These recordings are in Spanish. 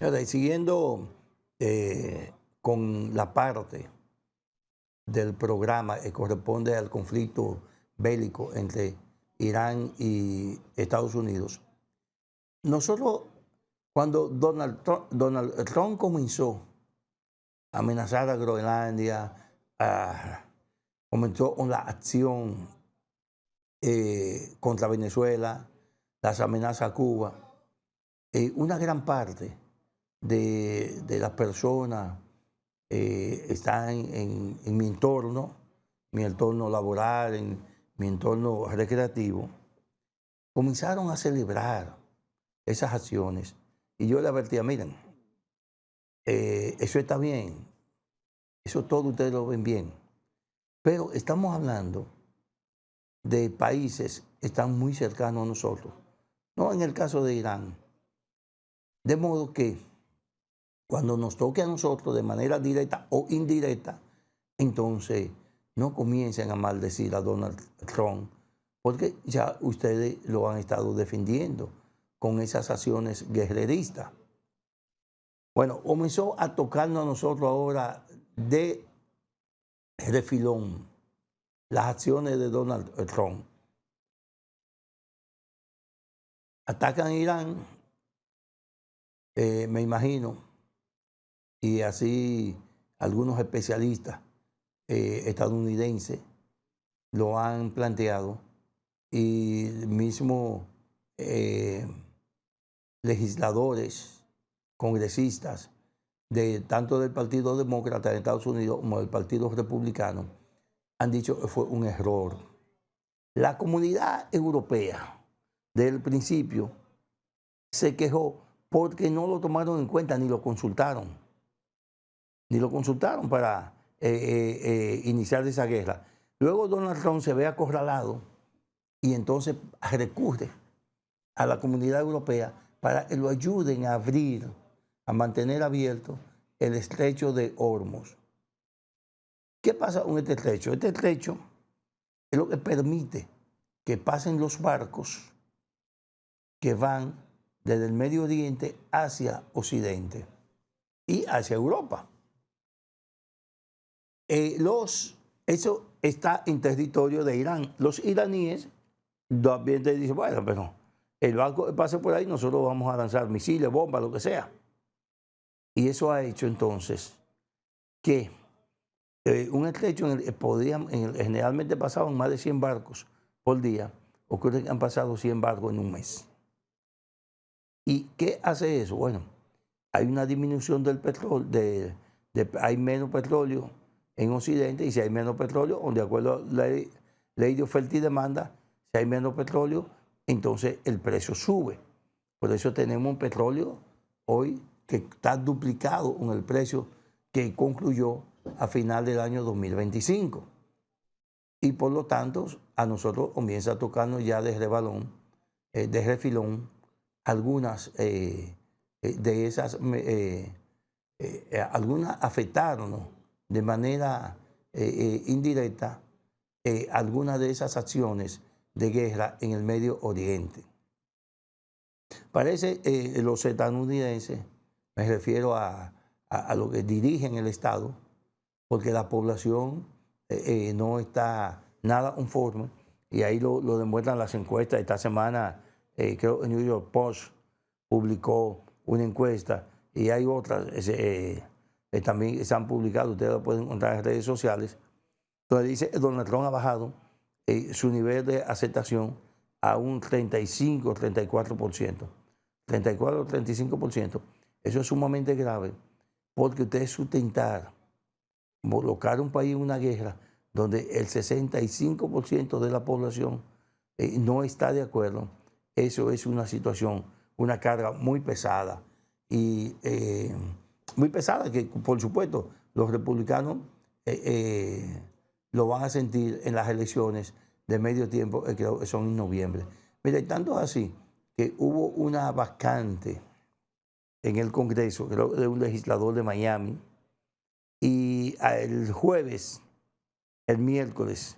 Ahora, y siguiendo con la parte del programa que corresponde al conflicto bélico entre Irán y Estados Unidos, nosotros, cuando Donald Trump comenzó a amenazar a Groenlandia, ah, comenzó con la acción contra Venezuela, las amenazas a Cuba, una gran parte de las personas están en mi entorno laboral, en mi entorno recreativo, comenzaron a celebrar esas acciones. Y yo le advertía, miren, eso está bien, eso todo ustedes lo ven bien, pero estamos hablando de países que están muy cercanos a nosotros, no en el caso de Irán. De modo que cuando nos toque a nosotros de manera directa o indirecta, entonces no comiencen a maldecir a Donald Trump, porque ya ustedes lo han estado defendiendo con esas acciones guerreristas. Bueno, comenzó a tocarnos a nosotros ahora de refilón las acciones de Donald Trump. Atacan a Irán, me imagino, y así algunos especialistas estadounidenses lo han planteado, y mismo eh, legisladores, congresistas, tanto del Partido Demócrata de Estados Unidos como del Partido Republicano, han dicho que fue un error. La comunidad europea, desde el principio, se quejó porque no lo tomaron en cuenta ni lo consultaron. Ni lo consultaron para iniciar esa guerra. Luego Donald Trump se ve acorralado y entonces recurre a la comunidad europea para que lo ayuden a abrir, a mantener abierto el estrecho de Hormuz. ¿Qué pasa con este estrecho? Este estrecho es lo que permite que pasen los barcos que van desde el Medio Oriente hacia Occidente y hacia Europa. Eso está en territorio de Irán. Los iraníes también te dicen, bueno, pero el barco que pase por ahí, nosotros vamos a lanzar misiles, bombas, lo que sea. Y eso ha hecho entonces que un estrecho en generalmente pasaban más de 100 barcos por día, ocurre que han pasado 100 barcos en un mes. ¿Y qué hace eso? Bueno, hay una disminución del petróleo, hay menos petróleo en Occidente, y si hay menos petróleo, de acuerdo a la ley de oferta y demanda, si hay menos petróleo, entonces el precio sube. Por eso tenemos un petróleo hoy que está duplicado con el precio que concluyó a final del año 2025. Y por lo tanto, a nosotros comienza a tocarnos ya de rebalón, de refilón, algunas de esas, algunas afectaron de manera indirecta algunas de esas acciones de guerra en el Medio Oriente. Parece los estadounidenses, me refiero a lo que dirigen el Estado, porque la población no está nada conforme, y ahí lo demuestran las encuestas. Esta semana creo que el New York Post publicó una encuesta, y hay otras también se han publicado, ustedes lo pueden encontrar en redes sociales, donde dice que Donald Trump ha bajado su nivel de aceptación a un 35, 34%. 34 o 35%. Eso es sumamente grave, porque ustedes sustentar, colocar un país en una guerra donde el 65% de la población no está de acuerdo, eso es una situación, una carga muy pesada. Y muy pesada que, por supuesto, los republicanos lo van a sentir en las elecciones de medio tiempo, que son en noviembre. Mire, tanto así que hubo una vacante en el Congreso, creo, de un legislador de Miami, y el jueves, el miércoles,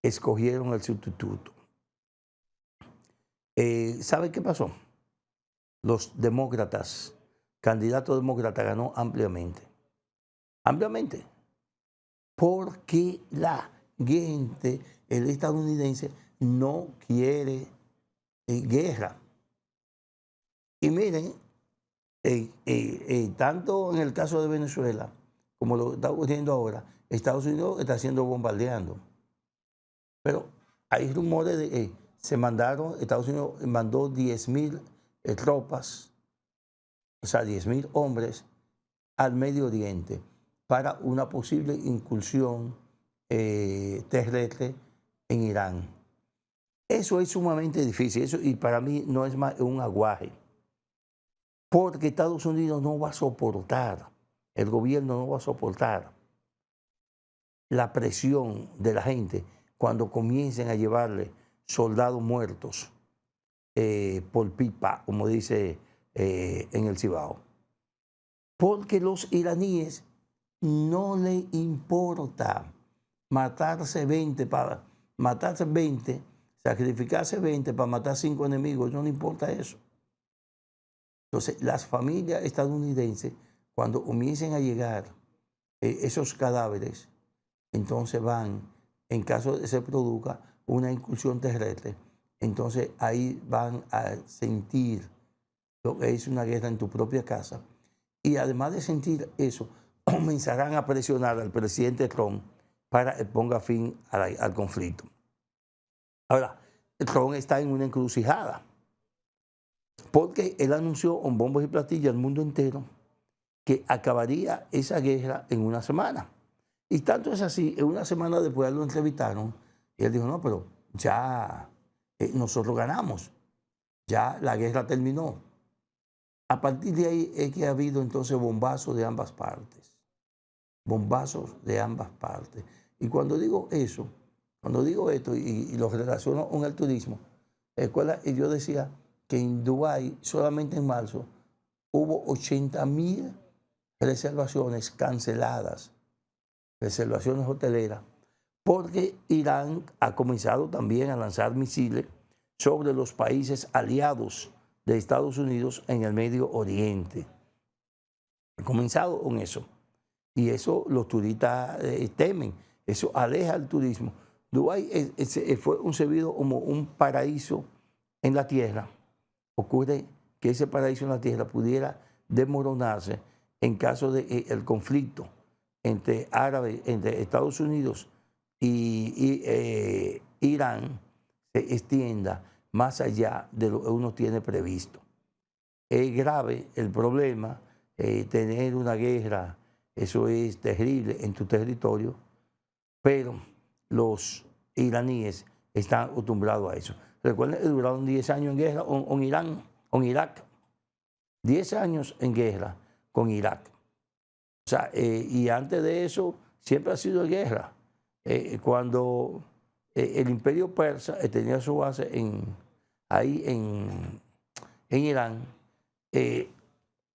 escogieron el sustituto. ¿Sabe qué pasó? Los demócratas candidato demócrata, ganó ampliamente. Ampliamente. Porque la gente, el estadounidense, no quiere guerra. Y miren, tanto en el caso de Venezuela como lo está ocurriendo ahora, Estados Unidos está siendo bombardeando. Pero hay rumores de que Estados Unidos mandó 10.000 tropas, o sea, 10.000 hombres al Medio Oriente para una posible incursión terrestre en Irán. Eso es sumamente difícil, eso, y para mí no es más un aguaje, porque Estados Unidos no va a soportar, el gobierno no va a soportar la presión de la gente cuando comiencen a llevarle soldados muertos por pipa, como dice en el Cibao. Porque los iraníes no les importa matarse 20, sacrificarse 20 para matar 5 enemigos, no le importa eso. Entonces, las familias estadounidenses, cuando comiencen a llegar esos cadáveres, entonces van, en caso de que se produzca una incursión terrestre, entonces ahí van a sentir lo que es una guerra en tu propia casa. Y además de sentir eso, comenzarán a presionar al presidente Trump para que ponga fin al conflicto. Ahora, Trump está en una encrucijada, porque él anunció con bombos y platillos al mundo entero que acabaría esa guerra en una semana. Y tanto es así, en una semana después lo entrevistaron y él dijo, no, pero ya nosotros ganamos, ya la guerra terminó. A partir de ahí es que ha habido entonces bombazos de ambas partes, bombazos de ambas partes. Y cuando digo eso, cuando digo esto y lo relaciono con el turismo, y yo decía que en Dubái, solamente en marzo, hubo 80.000 reservaciones canceladas, reservaciones hoteleras, porque Irán ha comenzado también a lanzar misiles sobre los países aliados de Estados Unidos en el Medio Oriente. Ha comenzado con eso. Y eso los turistas temen. Eso aleja el turismo. Dubái fue concebido como un paraíso en la tierra. Ocurre que ese paraíso en la tierra pudiera desmoronarse en caso de el conflicto entre Estados Unidos y Irán se extienda más allá de lo que uno tiene previsto. Es grave el problema, tener una guerra, eso es terrible en tu territorio, pero los iraníes están acostumbrados a eso. Recuerden que duraron 10 años en guerra con Irak. 10 años en guerra con Irak. O sea, y antes de eso siempre ha sido guerra. Cuando el imperio persa tenía su base ahí en Irán,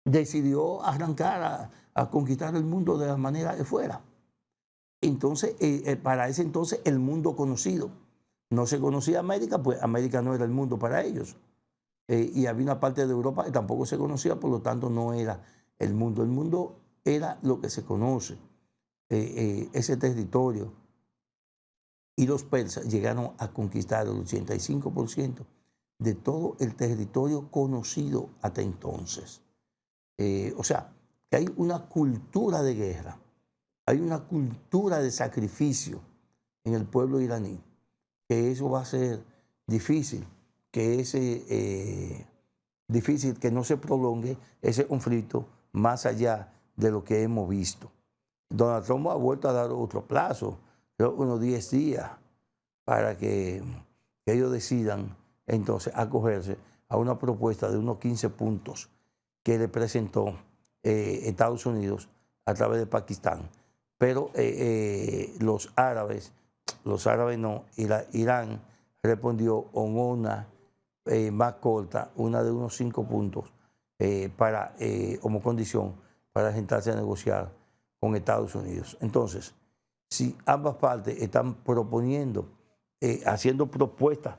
decidió arrancar a conquistar el mundo de la manera que fuera. Entonces, para ese entonces, el mundo conocido. No se conocía América, pues América no era el mundo para ellos. Y había una parte de Europa que tampoco se conocía, por lo tanto no era el mundo. El mundo era lo que se conoce, ese territorio. Y los persas llegaron a conquistar el 85% de todo el territorio conocido hasta entonces. O sea, que hay una cultura de guerra, hay una cultura de sacrificio en el pueblo iraní, que eso va a ser difícil, difícil que no se prolongue ese conflicto más allá de lo que hemos visto. Donald Trump ha vuelto a dar otro plazo, unos 10 días, para que ellos decidan entonces acogerse a una propuesta de unos 15 puntos que le presentó Estados Unidos a través de Pakistán. Pero Irán respondió con una más corta, una de unos 5 puntos como condición para sentarse a negociar con Estados Unidos. Entonces, si ambas partes están proponiendo, haciendo propuestas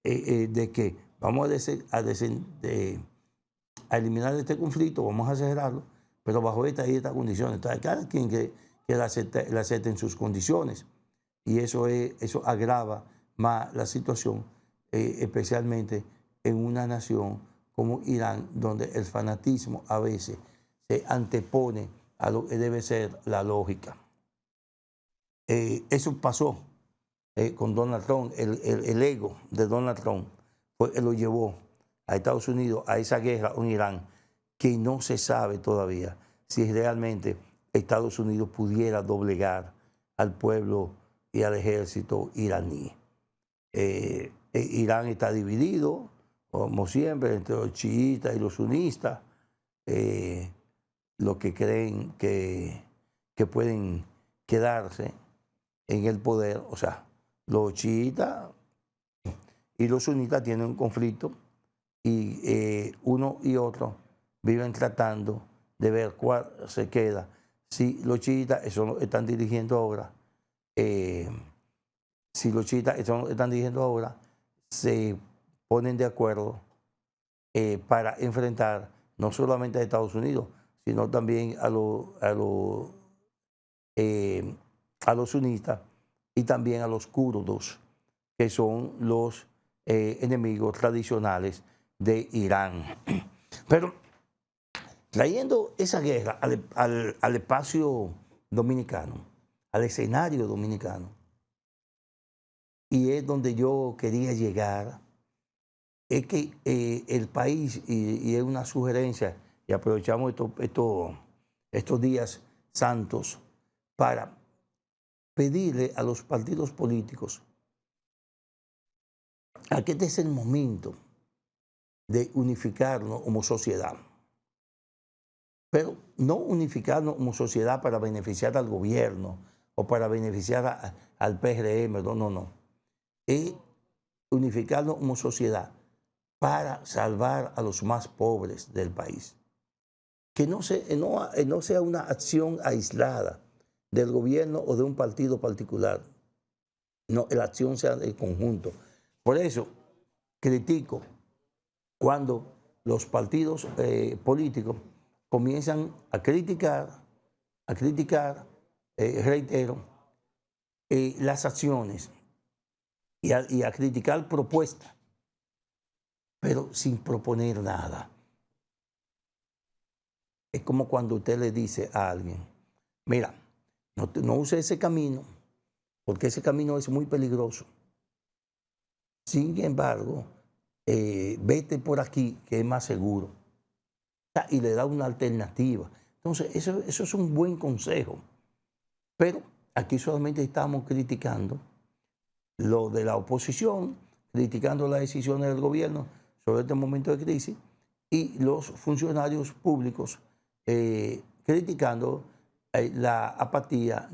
de que vamos a eliminar este conflicto, vamos a cerrarlo, pero bajo estas y estas condiciones. Entonces, cada quien que la acepte en sus condiciones. Y eso agrava más la situación, especialmente en una nación como Irán, donde el fanatismo a veces se antepone a lo que debe ser la lógica. Eso pasó con Donald Trump. El ego de Donald Trump lo llevó a Estados Unidos a esa guerra con Irán, que no se sabe todavía si realmente Estados Unidos pudiera doblegar al pueblo y al ejército iraní. Irán está dividido, como siempre, entre los chiitas y los sunistas, los que creen que pueden quedarse en el poder. O sea, los chiitas y los sunitas tienen un conflicto y uno y otro viven tratando de ver cuál se queda. Si los chiitas, eso lo están dirigiendo ahora, si los chiitas están dirigiendo ahora, se ponen de acuerdo para enfrentar no solamente a Estados Unidos, sino también a los sunistas y también a los kurdos, que son los enemigos tradicionales de Irán. Pero trayendo esa guerra al espacio dominicano, al escenario dominicano, y es donde yo quería llegar, es que el país, y es una sugerencia, y aprovechamos estos días santos para pedirle a los partidos políticos a que este es el momento de unificarnos como sociedad. Pero no unificarnos como sociedad para beneficiar al gobierno o para beneficiar al PRM, no. Es unificarnos como sociedad para salvar a los más pobres del país. Que no sea una acción aislada del gobierno o de un partido particular. No, la acción sea del conjunto. Por eso critico cuando los partidos políticos comienzan a criticar, reitero, las acciones y a criticar propuestas, pero sin proponer nada. Es como cuando usted le dice a alguien, mira, no use ese camino, porque ese camino es muy peligroso. Sin embargo, vete por aquí, que es más seguro. Y le da una alternativa. Entonces, eso es un buen consejo. Pero aquí solamente estamos criticando lo de la oposición, criticando las decisiones del gobierno sobre este momento de crisis, y los funcionarios públicos criticando la apatía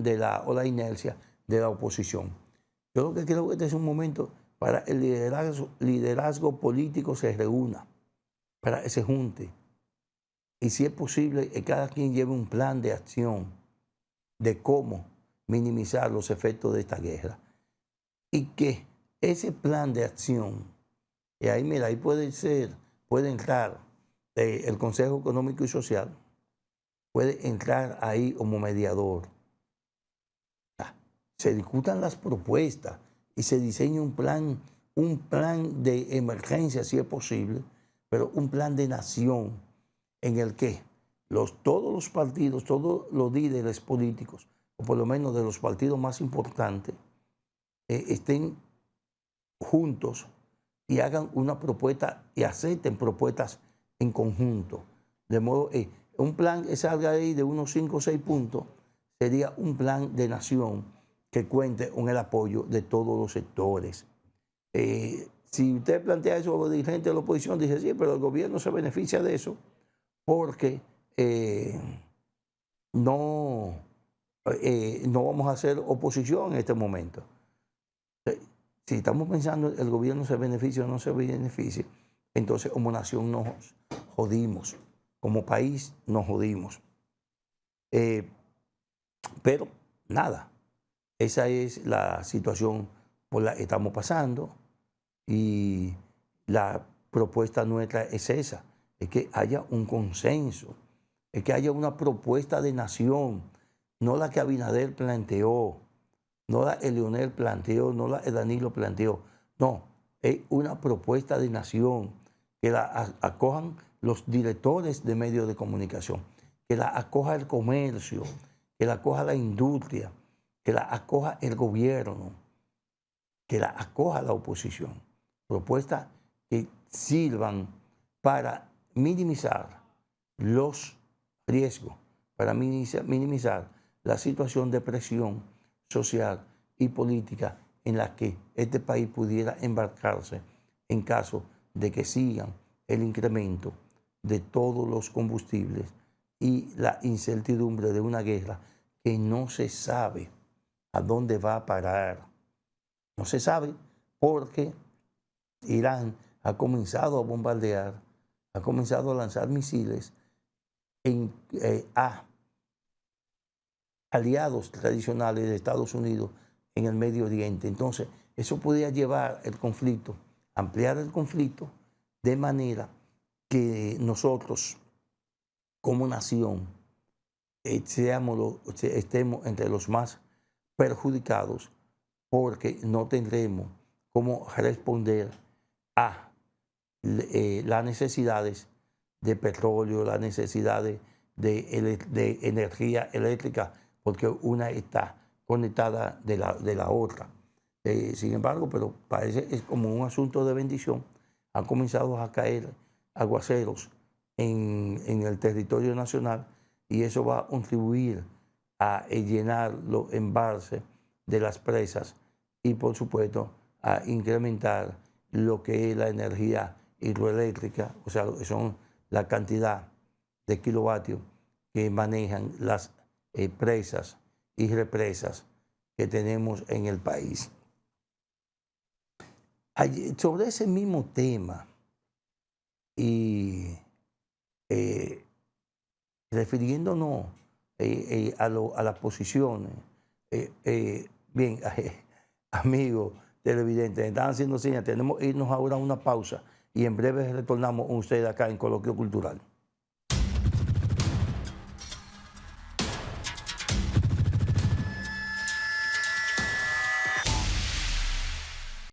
o la inercia de la oposición. Yo lo que creo que este es un momento para el liderazgo político se reúna, para que se junte. Y si es posible, que cada quien lleve un plan de acción de cómo minimizar los efectos de esta guerra. Y que ese plan de acción, y ahí mira, ahí puede entrar el Consejo Económico y Social, puede entrar ahí como mediador. Se discutan las propuestas y se diseñe un plan de emergencia si es posible, pero un plan de nación en el que todos los partidos, todos los líderes políticos, o por lo menos de los partidos más importantes, estén juntos y hagan una propuesta y acepten propuestas en conjunto. De modo que un plan que salga ahí de unos 5 o 6 puntos sería un plan de nación que cuente con el apoyo de todos los sectores. Si usted plantea eso a los dirigentes de la oposición, dice, sí, pero el gobierno se beneficia de eso porque no vamos a hacer oposición en este momento. Si estamos pensando el gobierno se beneficia o no se beneficia, entonces como nación nos jodimos, como país nos jodimos. Pero nada, esa es la situación por la que estamos pasando y la propuesta nuestra es esa, es que haya un consenso, es que haya una propuesta de nación, no la que Abinader planteó, no la que Leonel planteó, no la que Danilo planteó, no, es una propuesta de nación que la acojan los directores de medios de comunicación, que la acoja el comercio, que la acoja la industria, que la acoja el gobierno, que la acoja la oposición. Propuestas que sirvan para minimizar los riesgos, para minimizar la situación de presión social y política en la que este país pudiera embarcarse en caso de que sigan el incremento de todos los combustibles y la incertidumbre de una guerra que no se sabe a dónde va a parar. No se sabe porque Irán ha comenzado a bombardear, ha comenzado a lanzar misiles a aliados tradicionales de Estados Unidos en el Medio Oriente. Entonces, eso podría llevar el conflicto, ampliar el conflicto, de manera que nosotros, como nación, estemos entre los más perjudicados, porque no tendremos cómo responder a las necesidades de petróleo, las necesidades de energía eléctrica, porque una está conectada de la otra. Sin embargo, pero parece es como un asunto de bendición. Han comenzado a caer aguaceros en el territorio nacional y eso va a contribuir a llenar los embalses de las presas y, por supuesto, a incrementar lo que es la energía hidroeléctrica, o sea, son la cantidad de kilovatios que manejan las presas y represas que tenemos en el país. Sobre ese mismo tema y refiriéndonos a las posiciones, bien, amigos televidentes, están haciendo señas, tenemos que irnos ahora a una pausa y en breve retornamos con ustedes acá en Coloquio Cultural.